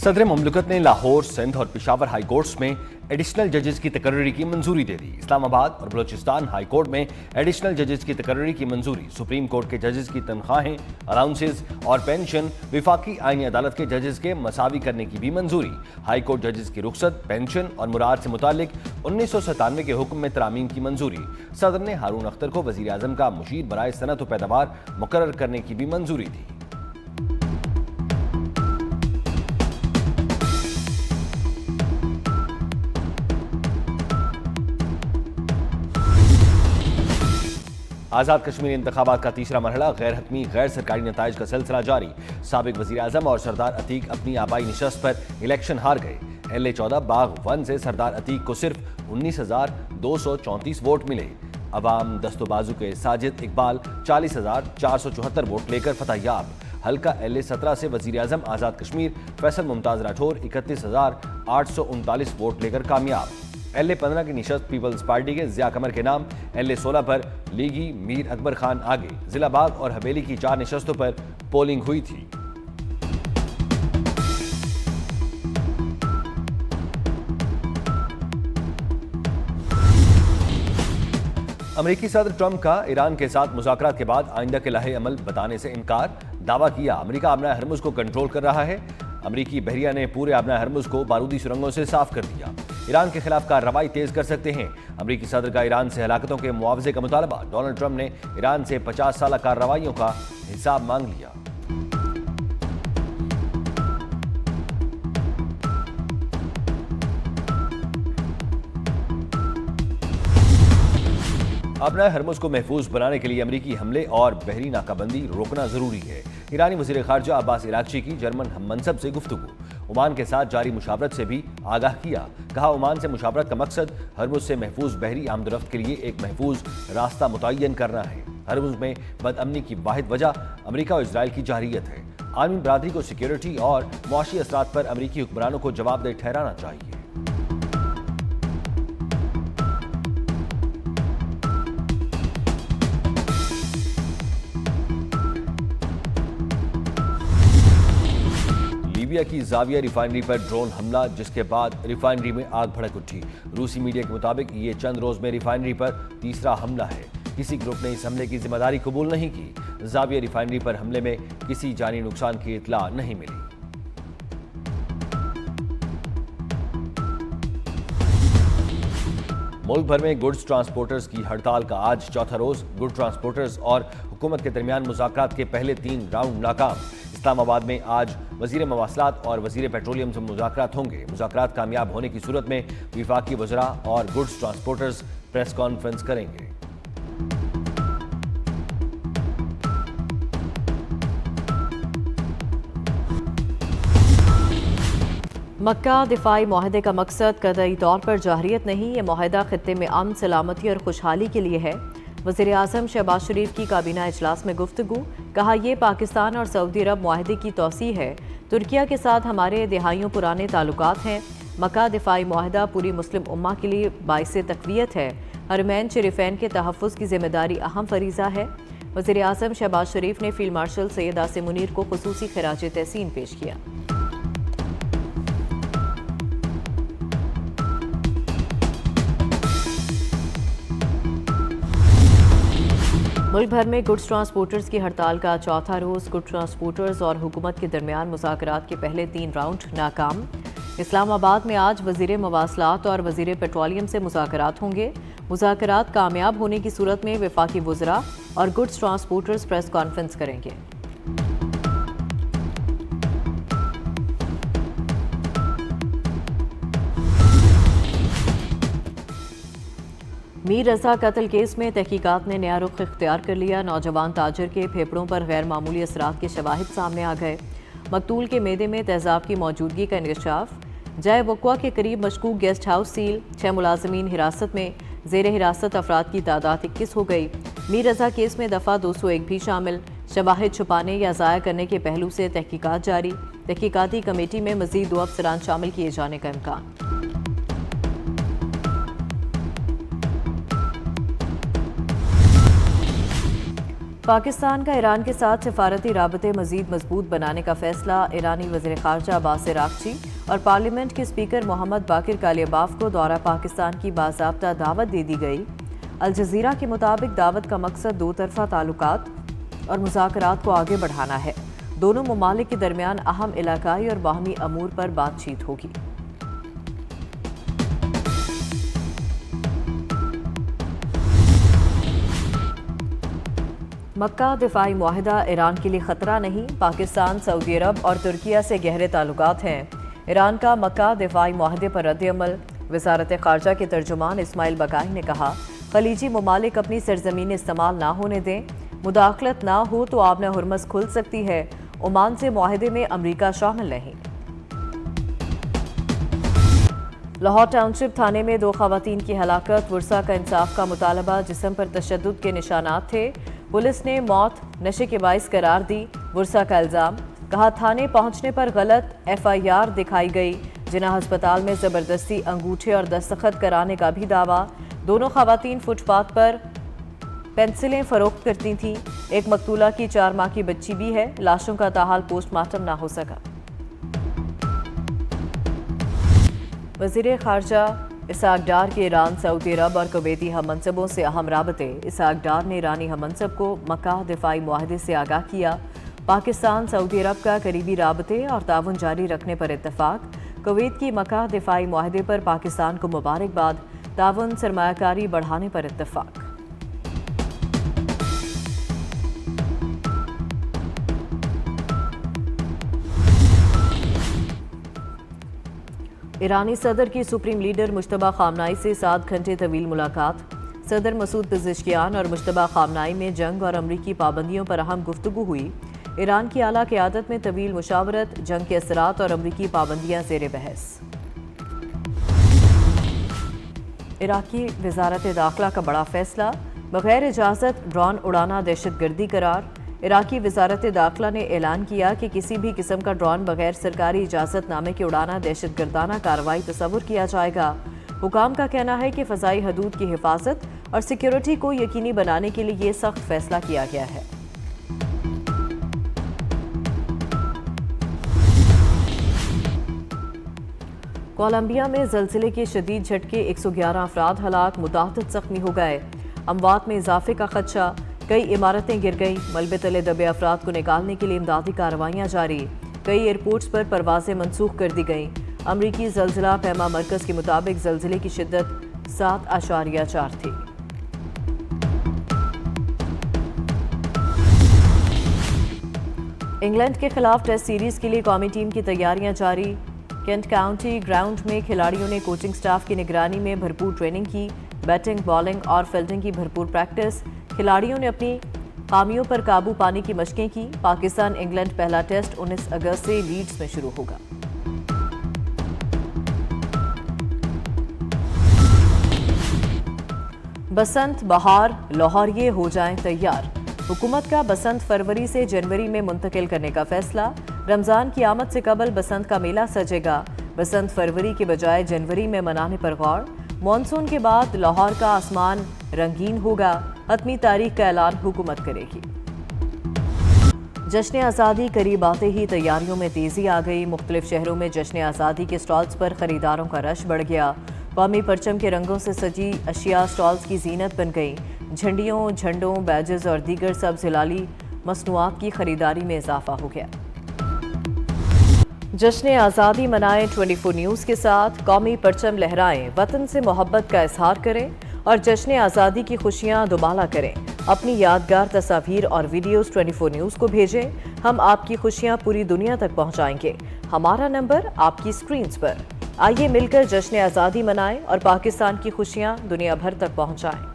सदर मुमलिकत ने लाहौर, सिंध और पेशावर हाई कोर्ट्स में एडिशनल जजेस की तकर्री की मंजूरी दे दी। इस्लामाबाद और बलोचिस्तान हाई कोर्ट में एडिशनल जजेस की तकर्री की मंजूरी। सुप्रीम कोर्ट के जजेस की तनख्वाहें, अलाउंसेस और पेंशन विफाकी आईनी अदालत के जजेस के मसावी करने की भी मंजूरी। हाई कोर्ट जजेस की रुखसत, पेंशन और मुराद से मुतालिक 1997 के हुक्म में तरामीम की मंजूरी। सदर ने हारून अख्तर को वजीर आजम का मुशीर बराए सनत व पैदावार मुकर्रर करने की भी मंजूरी दी। आज़ाद कश्मीर इंतखाबात का तीसरा मरहला गैर हतमी गैर सरकारी नताइज का सिलसिला जारी। साबिक वज़ीर आज़म और सरदार अतीक अपनी आबाई निशस्त पर इलेक्शन हार गए। LA-14 बाग 1 से सरदार अतीक को सिर्फ 19,234 वोट मिले। अवाम दस्तोबाजू के साजिद इकबाल 40,474 वोट लेकर फतहयाब। हल्का LA-17 से वज़ीर आज़म आज़ाद कश्मीर फैसल मुमताज़ राठौर 31,839 वोट लेकर कामयाब। LA-15 की निशस्त पीपल्स पार्टी के ज़िया कमर के नाम। LA-16 पर लीगी मीर अकबर खान आगे। जिला बाग और हवेली की 4 निशस्तों पर पोलिंग हुई थी। अमेरिकी सदर ट्रंप का ईरान के साथ मुज़ाकरात के बाद आइंदा के लाहे अमल बताने से इनकार। दावा किया अमेरिका आबना हरमुज को कंट्रोल कर रहा है। अमेरिकी बहरिया ने पूरे आबना हरमुज को बारूदी सुरंगों से साफ कर दिया। ईरान के खिलाफ कार्रवाई तेज कर सकते हैं। अमेरिकी सदर का ईरान से हलाकतों के मुआवजे का मुतालबा। डोनाल्ड ट्रंप ने ईरान से 50 साल कार्रवाइयों का हिसाब मांग लिया। अपना हरमुज को महफूज बनाने के लिए अमेरिकी हमले और बहरी नाकाबंदी रोकना जरूरी है। ईरानी वज़ीर ख़ारजा अब्बास इराक़ची की जर्मन हममनसब से गुफ्तगू। ओमान के साथ जारी मुशावरत से भी आगाह किया। कहा ओमान से मुशावरत का मकसद हरमुज से महफूज बहरी आमदरफ्त के लिए एक महफूज रास्ता मुतय्यन करना है। हरमुज में बदअमनी की वाहिद वजह अमेरिका और इजराइल की जारहियत है। आलमी बरादरी को सिक्योरिटी और मुआशी असरात पर अमेरिकी हुक्मरानों को जवाबदेह ठहराना चाहिए। लीबिया की जाविया रिफाइनरी पर ड्रोन हमला, जिसके बाद रिफाइनरी में आग भड़क उठी। रूसी मीडिया के मुताबिक ये चंद रोज में रिफाइनरी पर तीसरा हमला है। किसी ग्रुप ने इस हमले की जिम्मेदारी कबूल नहीं की। जाविया रिफाइनरी पर हमले में किसी जानी नुकसान की इतला नहीं मिली। मुल्क भर में गुड्स ट्रांसपोर्टर्स की हड़ताल का आज चौथा रोज। गुड ट्रांसपोर्टर्स और हुकूमत के दरमियान मुज़ाकरात के पहले 3 राउंड नाकाम। इस्लामाबाद में आज वज़ीर मवासलात और वज़ीर पेट्रोलियम से मुज़ाकरात होंगे। मुज़ाकरात कामयाब होने की सूरत में विफाकी वज़रा और गुड्स ट्रांसपोर्टर्स प्रेस कॉन्फ्रेंस करेंगे। मक्का दिफाई मुआहदे का मकसद कतई तौर पर जाहरियत नहीं, ये मुआहदा खित्ते में अमन, सलामती और खुशहाली के लिए है। वज़ीर आज़म शहबाज शरीफ की काबीना इजलास में गुफ्तगू। कहा यह पाकिस्तान और सऊदी अरब मुआहदे की तौसीह है। तुर्किया के साथ हमारे दहाइयों पुराने ताल्लुकात हैं। मक्का दिफाई मुआहदा पूरी मुस्लिम उम्मा के लिए बाइसे तक़वियत है। हरमैन शरीफैन के तहफ़्फ़ुज़ की जिम्मेदारी अहम फरीज़ा है। वज़ीर आज़म शहबाज शरीफ ने फील्ड मार्शल सैयद आसिम मुनीर को ख़ुसूसी खिराज तहसीन पेश किया। मुल्क भर में गुड्स ट्रांसपोर्टर्स की हड़ताल का चौथा रोज। गुड ट्रांसपोर्टर्स और हुकूमत के दरमियान मुज़ाकरात के पहले 3 राउंड नाकाम। इस्लामाबाद में आज वज़ीर मवासलात और वज़ीर पेट्रोलियम से मुज़ाकरात होंगे। मुज़ाकरात कामयाब होने की सूरत में वफाकी वज़रा और गुड्स ट्रांसपोर्टर्स प्रेस कॉन्फ्रेंस करेंगे। मीर रज़ा कत्ल केस में तहकीकात ने नया रुख इख्तियार कर लिया। नौजवान ताजर के फेफड़ों पर गैर मामूली असरात के शवाहिद सामने आ गए। मकतूल के मेदे में तेज़ाब की मौजूदगी का इंकशाफ। जय वक़्वा के करीब मशकूक गेस्ट हाउस सील। 6 मुलाजमीन हिरासत में। ज़ेर हिरासत अफराद की तादाद 21 हो गई। मीर रज़ा केस में दफ़ा 201 भी शामिल। शवाहिद छुपाने या ज़ाया करने के पहलू से तहकीकात जारी। तहकीकाती कमेटी में मज़ीद 2 अफसरान शामिल किए जाने का इम्कान। पाकिस्तान का ईरान के साथ सिफारती राबते मजीद मजबूत बनाने का फैसला। ईरानी वज़ीर ख़ारजा अब्बास अराग़ची और पार्लियामेंट के स्पीकर मोहम्मद बाकिर कालिबाफ को दौरा पाकिस्तान की बाज़ाब्ता दावत दे दी गई। अल जज़ीरा के मुताबिक दावत का मकसद दो तरफ़ा ताल्लुकात और मुज़ाकरात को आगे बढ़ाना है। दोनों ममालिक के दरमियान अहम इलाकाई और बाहमी अमूर पर बातचीत होगी। मक्का दिफाई मुआहिदा ईरान के लिए खतरा नहीं। पाकिस्तान, सऊदी अरब और तुर्किया से गहरे ताल्लुकात हैं। ईरान का मक्का दिफाई मुआहिदे पर रद्द-ए-अमल। वज़ारत ख़ारजा के तर्जुमान इस्माइल बकाई ने कहा, खलीजी ममालिक अपनी सरजमीन इस्तेमाल ना होने दें। मुदाखलत ना हो तो आबना हुरमस खुल सकती है। ओमान से मुआहिदे में अमरीका शामिल नहीं। लाहौर टाउनशिप थाने में 2 खवातीन की हलाकत। वर्सा का इंसाफ का मुतालबा। जिस्म पर तशद्दुद के निशानात थे। पुलिस ने मौत नशे के बाइस करार दी। वर्सा का इल्ज़ाम। कहा, थाने पहुंचने पर गलत FIR दिखाई गई। जिना अस्पताल में ज़बरदस्ती अंगूठे और दस्तखत कराने का भी दावा। दोनों खवातीन फुटपाथ पर पेंसिलें फरोख्त करती थीं। एक मकतूला की 4 माह की बच्ची भी है। लाशों का ताहाल पोस्टमार्टम ना हो सका। वज़ीर ख़ारजा इसहाक डार के ईरान, सऊदी अरब और कुवैती हममनसबों से अहम राबते। इसहाक डार ने ईरानी हममनसब को मक्का दिफाई मुआहिदे से आगाह किया। पाकिस्तान, सऊदी अरब का करीबी राबते और ताउन जारी रखने पर इत्तफाक। कुवैत की मक्का दिफाई मुआहिदे पर पाकिस्तान को मुबारकबाद। ताउन सरमायाकारी बढ़ाने पर इत्तफाक। ईरानी सदर की सुप्रीम लीडर मुश्तबा खामनाई से 7 घंटे तवील मुलाकात। सदर मसूद पेज़ेश्कियान और मुश्तबा खामनाई में जंग और अमरीकी पाबंदियों पर अहम गुफ्तगू हुई। ईरान की आला क़यादत में तवील मुशावरत। जंग के असरात और अमरीकी पाबंदियां ज़ेर बहस। इराकी वज़ारत दाखिला का बड़ा फैसला। बगैर इजाज़त ड्रोन उड़ाना दहशतगर्दी करार। इराकी वज़ारत दाखिला ने ऐलान किया कि किसी भी किस्म का ड्रोन बगैर सरकारी इजाज़तनामे के उड़ाना दहशतगर्दाना कार्रवाई तस्वुर किया जाएगा। हुकाम का कहना है कि फ़ज़ाई हदूद की हिफाजत और सिक्योरिटी को यकीनी बनाने के लिए ये सख्त फैसला किया गया है। कोलंबिया में ज़लज़ले के शदीद झटके। 111 अफराद हलाक, मुताअद्दिद ज़ख्मी हो गए। अमवात में इजाफे का खदशा। कई इमारतें गिर गईं। मलबे तले दबे अफराद को निकालने के लिए इमदादी कार्रवाइयाँ जारी। कई एयरपोर्ट्स पर परवाजें मनसूख कर दी गईं। अमरीकी ज़लज़ला पैमा मरकज़ के मुताबिक ज़लज़ले की शिद्दत 7.4 थी। इंग्लैंड के खिलाफ टेस्ट सीरीज के लिए कौमी टीम की तैयारियां जारी। केंट काउंटी ग्राउंड में खिलाड़ियों ने कोचिंग स्टाफ की निगरानी में भरपूर ट्रेनिंग की। बैटिंग, बॉलिंग और फील्डिंग की भरपूर प्रैक्टिस। खिलाड़ियों ने अपनी खामियों पर काबू पाने की मशकें की। पाकिस्तान इंग्लैंड पहला टेस्ट 19 अगस्त से लीड्स में शुरू होगा। बसंत, बहार, लाहौरिये हो जाएं तैयार। हुकूमत का बसंत फरवरी से जनवरी में मुंतकिल करने का फैसला। रमजान की आमद से कबल बसंत का मेला सजेगा। बसंत फरवरी के बजाय जनवरी में मनाने पर गौर। मॉनसून के बाद लाहौर का आसमान रंगीन होगा। हतमी तारीख का ऐलान हुकूमत करेगी। जश्न आज़ादी करीब आते ही तैयारियों में तेज़ी आ गई। मुख्तलिफ शहरों में जश्न आज़ादी के स्टॉल्स पर खरीदारों का रश बढ़ गया। कौमी परचम के रंगों से सजी अशिया स्टॉल्स की जीनत बन गई। झंडियों, झंडों, बैजेस और दीगर सब्ज़ हिलाली मसनूआत की खरीदारी में इजाफा हो गया। जश्न आज़ादी मनाएं 24 न्यूज़ के साथ। कौमी परचम लहराएं, वतन से मोहब्बत का इजहार करें और जश्न आज़ादी की खुशियां दुबाला करें। अपनी यादगार तस्वीर और वीडियोस 24 न्यूज़ को भेजें। हम आपकी खुशियां पूरी दुनिया तक पहुंचाएंगे। हमारा नंबर आपकी स्क्रीन्स पर। आइए मिलकर जश्न आज़ादी मनाएं और पाकिस्तान की खुशियां दुनिया भर तक पहुंचाएं।